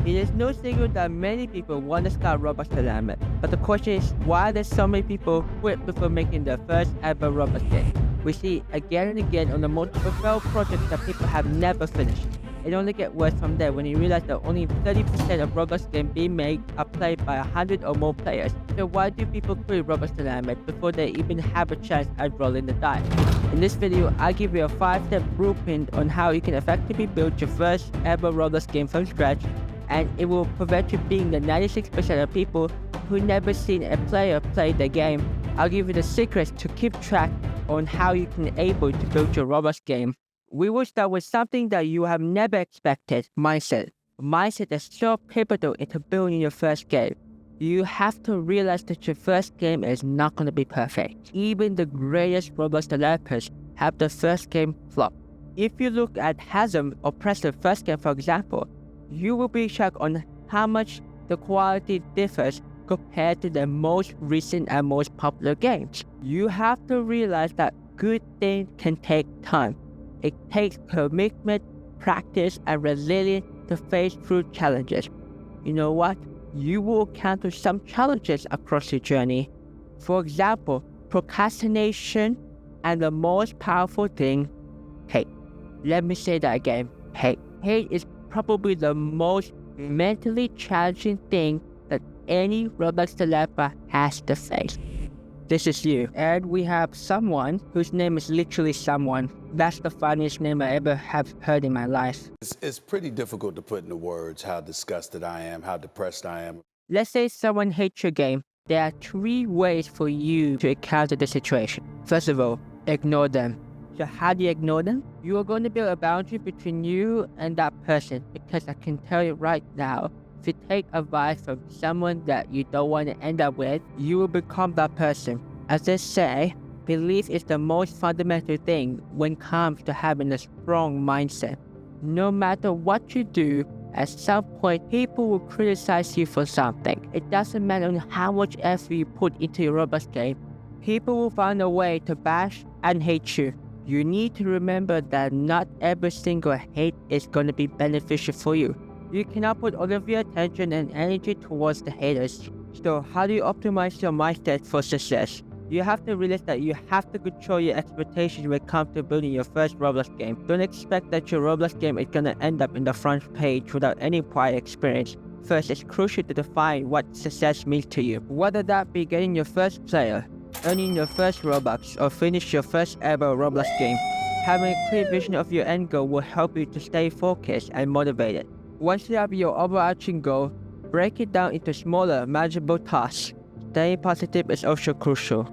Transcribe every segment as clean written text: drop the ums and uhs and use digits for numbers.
It is no secret that many people want to start Roblox development, but the question is why there's so many people quit before making their first ever Roblox game. We see again and again on the multiple failed projects that people have never finished. It only gets worse from there when you realize that only 30% of Roblox games being made are played by 100 or more players. So why do people quit Roblox development before they even have a chance at rolling the dice? In this video, I'll give you a 5-step blueprint on how you can effectively build your first ever Roblox game from scratch, and it will prevent you being the 96% of people who never seen a player play the game. I'll give you the secrets to keep track on how you can able to build your Roblox game. We will start with something that you have never expected, mindset. Mindset is so pivotal into building your first game. You have to realize that your first game is not going to be perfect. Even the greatest Roblox developers have the first game flop. If you look at Hasm or Presto's first game, for example, you will be shocked on how much the quality differs compared to the most recent and most popular games. You have to realize that good things can take time. It takes commitment, practice, and resilience to face through challenges. You know what? You will encounter some challenges across your journey. For example, procrastination, and the most powerful thing, hate. Let me say that again. Hate. Hate is probably the most mentally challenging thing that any Roblox developer has to face. This is you. And we have someone whose name is literally someone. That's the funniest name I ever have heard in my life. It's pretty difficult to put into words how disgusted I am, how depressed I am. Let's say someone hates your game. There are 3 ways for you to encounter the situation. First of all, ignore them. So how do you ignore them? You are going to build a boundary between you and that person, because I can tell you right now, if you take advice from someone that you don't want to end up with, you will become that person. As they say, belief is the most fundamental thing when it comes to having a strong mindset. No matter what you do, at some point people will criticize you for something. It doesn't matter how much effort you put into your Roblox game, people will find a way to bash and hate you. You need to remember that not every single hate is going to be beneficial for you. You cannot put all of your attention and energy towards the haters. So how do you optimize your mindset for success? You have to realize that you have to control your expectations when it comes to building your first Roblox game. Don't expect that your Roblox game is going to end up in the front page without any prior experience. First, it's crucial to define what success means to you. Whether that be getting your first player, earning your first Robux, or finish your first ever Roblox game, having a clear vision of your end goal will help you to stay focused and motivated. Once you have your overarching goal, break it down into smaller, manageable tasks. Staying positive is also crucial.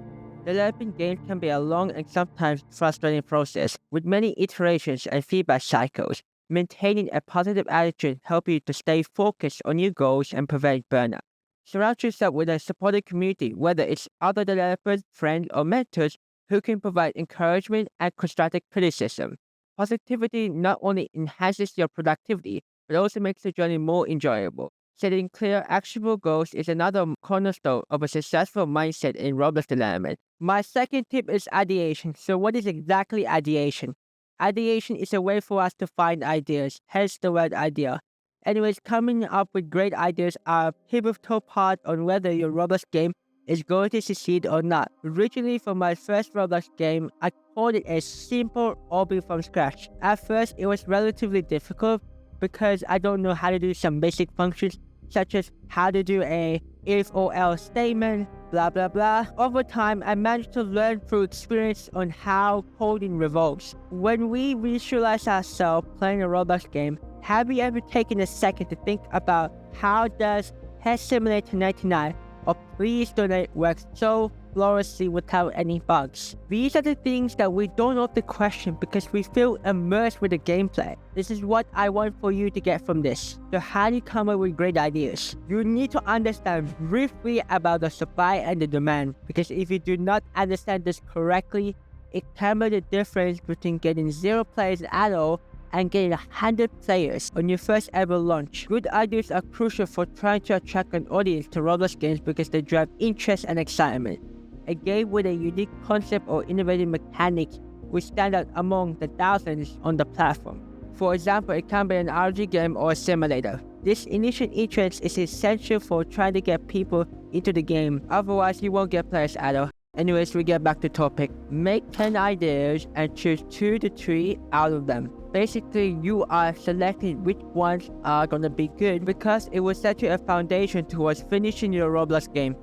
Developing games can be a long and sometimes frustrating process, with many iterations and feedback cycles. Maintaining a positive attitude helps you to stay focused on your goals and prevent burnout. Surround yourself with a supportive community, whether it's other developers, friends, or mentors who can provide encouragement and constructive criticism. Positivity not only enhances your productivity, but also makes the journey more enjoyable. Setting clear, actionable goals is another cornerstone of a successful mindset in Roblox development. My second tip is ideation. So what is exactly ideation? Ideation is a way for us to find ideas, hence the word idea. Anyways, coming up with great ideas are a pivotal part on whether your Roblox game is going to succeed or not. Originally, for my first Roblox game, I called it a simple build from scratch. At first, it was relatively difficult because I don't know how to do some basic functions, such as how to do a if or else statement, blah blah blah. Over time, I managed to learn through experience on how coding revolves. When we visualize ourselves playing a Roblox game, have you ever taken a second to think about how does Pet Simulator 99 or Please Donate work so flawlessly without any bugs? These are the things that we don't often question because we feel immersed with the gameplay. This is what I want for you to get from this. So how do you come up with great ideas? You need to understand briefly about the supply and the demand, because if you do not understand this correctly, it can be the difference between getting 0 players at all and getting 100 players on your first ever launch. Good ideas are crucial for trying to attract an audience to Roblox games because they drive interest and excitement. A game with a unique concept or innovative mechanics will stand out among the thousands on the platform. For example, it can be an RG game or a simulator. This initial interest is essential for trying to get people into the game, otherwise you won't get players at all. Anyways, we get back to topic. Make 10 ideas and choose 2 to 3 out of them. Basically, you are selecting which ones are gonna be good because it will set you a foundation towards finishing your Roblox game.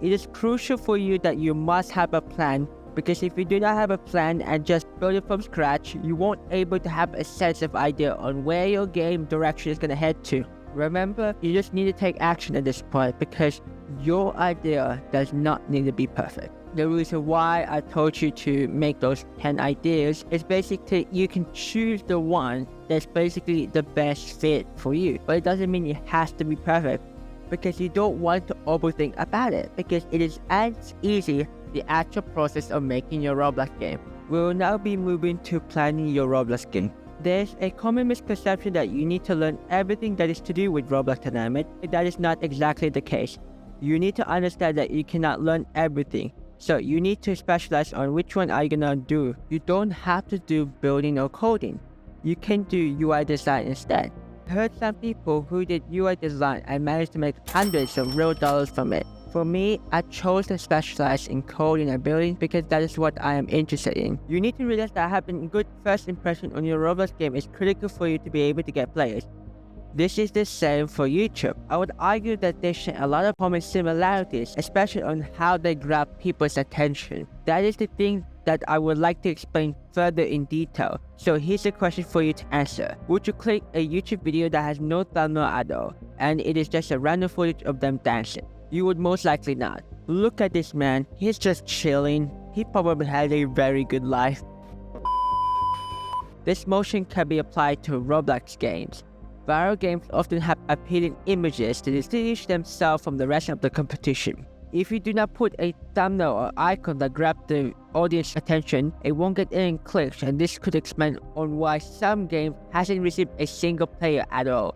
It is crucial for you that you must have a plan, because if you do not have a plan and just build it from scratch, you won't able to have a sense of idea on where your game direction is gonna head to. Remember, you just need to take action at this point because your idea does not need to be perfect. The reason why I told you to make those 10 ideas is basically you can choose the one that's basically the best fit for you. But it doesn't mean it has to be perfect, because you don't want to overthink about it, because it is as easy the actual process of making your Roblox game. We will now be moving to planning your Roblox game. There's a common misconception that you need to learn everything that is to do with Roblox Dynamic. That is not exactly the case. You need to understand that you cannot learn everything. So you need to specialize on which one are you gonna do. You don't have to do building or coding. You can do UI design instead. I heard some people who did UI design and managed to make hundreds of real dollars from it. For me, I chose to specialize in coding and building because that is what I am interested in. You need to realize that having a good first impression on your Roblox game is critical for you to be able to get players. This is the same for YouTube. I would argue that they share a lot of common similarities, especially on how they grab people's attention. That is the thing that I would like to explain further in detail. So here's a question for you to answer. Would you click a YouTube video that has no thumbnail at all, and it is just a random footage of them dancing? You would most likely not. Look at this man, he's just chilling. He probably has a very good life. This motion can be applied to Roblox games. Viral games often have appealing images to distinguish themselves from the rest of the competition. If you do not put a thumbnail or icon that grabs the audience attention, it won't get any clicks, and this could explain on why some games hasn't received a single player at all.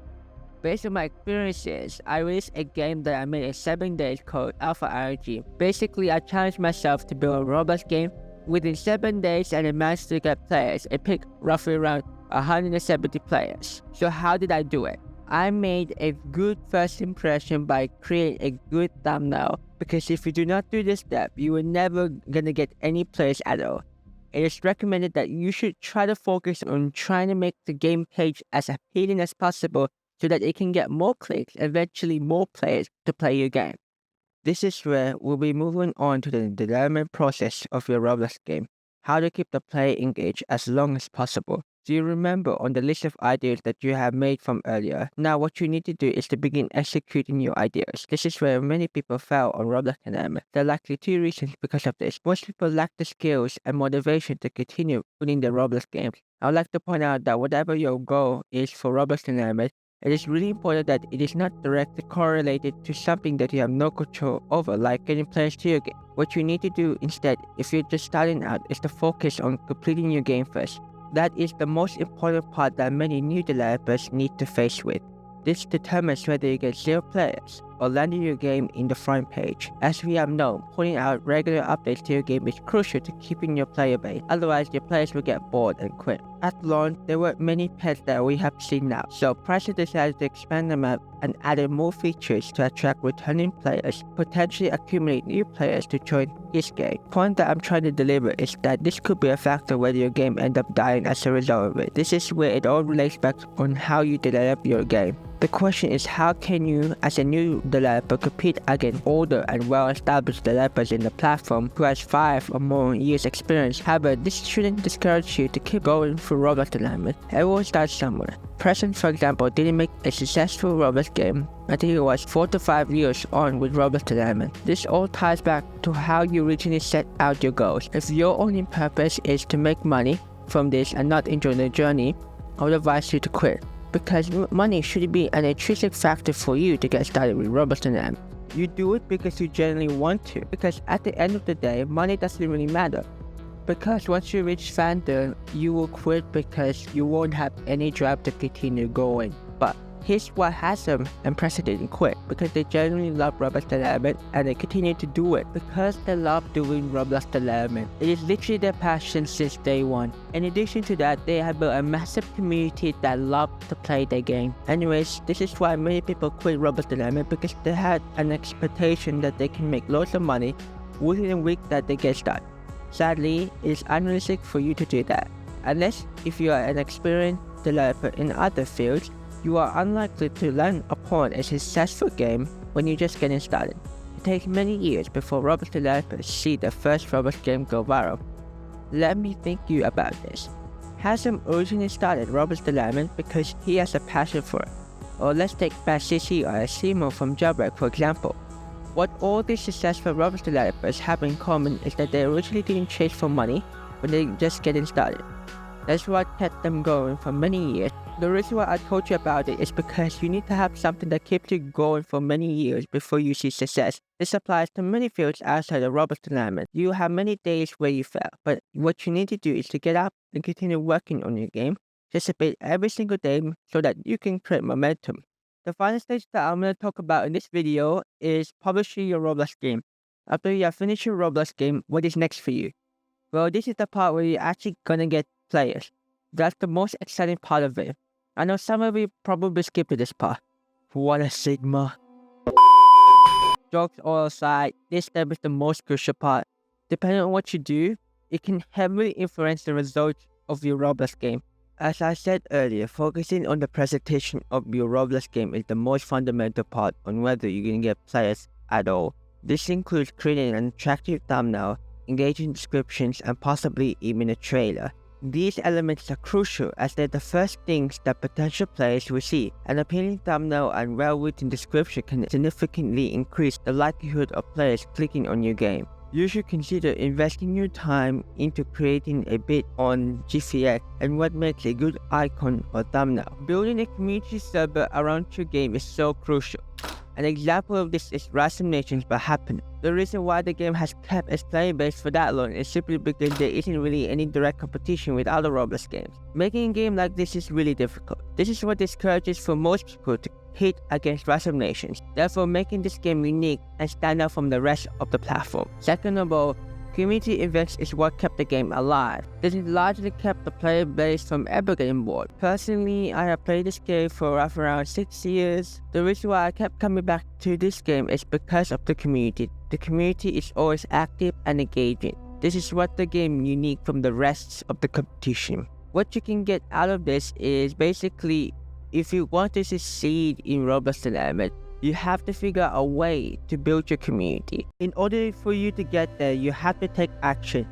Based on my experiences, I released a game that I made in 7 days called Alpha RNG. Basically, I challenged myself to build a Roblox game within 7 days and I managed to get players. It picked roughly around 170 players. So how did I do it? I made a good first impression by creating a good thumbnail, because if you do not do this step, you are never gonna get any players at all. It is recommended that you should try to focus on trying to make the game page as appealing as possible so that it can get more clicks, eventually more players to play your game. This is where we'll be moving on to the development process of your Roblox game, how to keep the player engaged as long as possible. Do you remember on the list of ideas that you have made from earlier? Now what you need to do is to begin executing your ideas. This is where many people fail on Roblox Dynamic. There are likely 2 reasons because of this. Most people lack the skills and motivation to continue winning the Roblox games. I would like to point out that whatever your goal is for Roblox Dynamic, it is really important that it is not directly correlated to something that you have no control over, like getting players to your game. What you need to do instead, if you're just starting out, is to focus on completing your game first. That is the most important part that many new developers need to face with. This determines whether you get 0 players or landing your game in the front page. As we have known, putting out regular updates to your game is crucial to keeping your player base, otherwise your players will get bored and quit. At launch, there were many pets that we have seen now, so Pricey decided to expand the map and added more features to attract returning players, potentially accumulate new players to join his game. The point that I'm trying to deliver is that this could be a factor whether your game ends up dying as a result of it. This is where it all relates back on how you develop your game. The question is, how can you, as a new developer, compete against older and well-established developers in the platform who has 5 or more years experience? However, this shouldn't discourage you to keep going through Roblox Dynamic. Everyone starts somewhere. Preston, for example, didn't make a successful Roblox game until he was 4 to 5 years on with Roblox Dynamic. This all ties back to how you originally set out your goals. If your only purpose is to make money from this and not enjoy the journey, I would advise you to quit, because money should be an intrinsic factor for you to get started with Roblox Dynamic. You do it because you genuinely want to, because at the end of the day, money doesn't really matter. Because once you reach fandom, you will quit because you won't have any drive to continue going. But Here's why Hasm and Pressa didn't quit, because they genuinely love Roblox development and they continue to do it because they love doing Roblox development. It is literally their passion since day one. In addition to that, they have built a massive community that love to play their game. Anyways, this is why many people quit Roblox development, because they had an expectation that they can make loads of money within a week that they get started. Sadly, it is unrealistic for you to do that. Unless if you are an experienced developer in other fields, you are unlikely to land upon a successful game when you're just getting started. It takes many years before Roblox developers see the first Roblox game go viral. Let me think you about this. Hasm originally started Roblox development because he has a passion for it. Or let's take Bad Sissy or Simo from Jailbreak for example. What all these successful Roblox developers have in common is that they originally didn't chase for money when they just getting started. That's what kept them going for many years. The reason why I told you about it is because you need to have something that keeps you going for many years before you see success. This applies to many fields outside of Roblox development. You have many days where you fail, but what you need to do is to get up and continue working on your game just a bit every single day so that you can create momentum. The final stage that I'm going to talk about in this video is publishing your Roblox game. After you have finished your Roblox game, what is next for you? Well, this is the part where you're actually gonna get players. That's the most exciting part of it. I know some of you probably skipped this part. What a sigma. Jokes all aside, this step is the most crucial part. Depending on what you do, it can heavily influence the results of your Roblox game. As I said earlier, focusing on the presentation of your Roblox game is the most fundamental part on whether you can get players at all. This includes creating an attractive thumbnail, engaging descriptions, and possibly even a trailer. These elements are crucial as they're the first things that potential players will see. An appealing thumbnail and well-written description can significantly increase the likelihood of players clicking on your game. You should consider investing your time into creating a bit on GCX and what makes a good icon or thumbnail. Building a community server around your game is so crucial. An example of this is Random Nations by Happen. The reason why the game has kept its player base for that long is simply because there isn't really any direct competition with other Roblox games. Making a game like this is really difficult. This is what discourages for most people to hit against Random Nations, therefore making this game unique and stand out from the rest of the platform. Second of all, community events is what kept the game alive. This has largely kept the player base from ever getting bored. Personally, I have played this game for around 6 years. The reason why I kept coming back to this game is because of the community. The community is always active and engaging. This is what the game unique from the rest of the competition. What you can get out of this is basically, if you want to succeed in Roblox development, you have to figure out a way to build your community. In order for you to get there, you have to take action.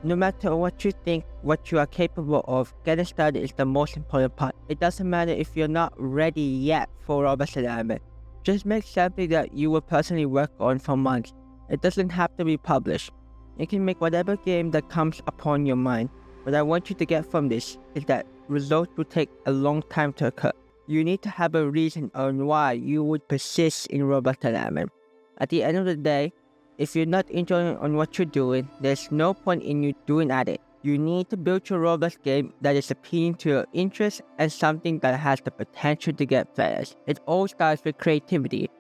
No matter what you think, what you are capable of, getting started is the most important part. It doesn't matter if you're not ready yet for Roblox development. Just make something that you will personally work on for months. It doesn't have to be published. You can make whatever game that comes upon your mind. What I want you to get from this is that results will take a long time to occur. You need to have a reason on why you would persist in Roblox development. At the end of the day, if you're not enjoying on what you're doing, there's no point in you doing at it. You need to build your Roblox game that is appealing to your interests and something that has the potential to get players. It all starts with creativity.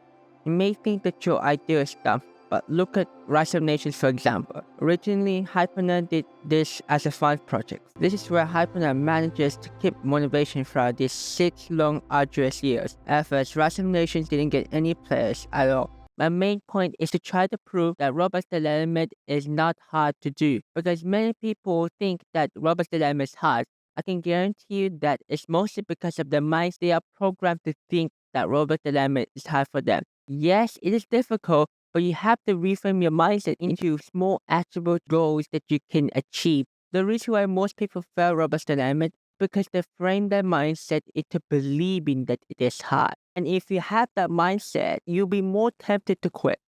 You may think that your idea is dumb, but look at Random Nations for example. Originally, Hypernet did this as a fun project. This is where Hypernet manages to keep motivation throughout these 6 long arduous years. At first, Random Nations didn't get any players at all. My main point is to try to prove that Roblox development is not hard to do, because many people think that Roblox development is hard. I can guarantee you that it's mostly because of their minds. They are programmed to think that Roblox development is hard for them. Yes, it is difficult, but you have to reframe your mindset into small achievable goals that you can achieve. The reason why most people fail Roblox development is because they frame their mindset into believing that it is hard. And if you have that mindset, you'll be more tempted to quit.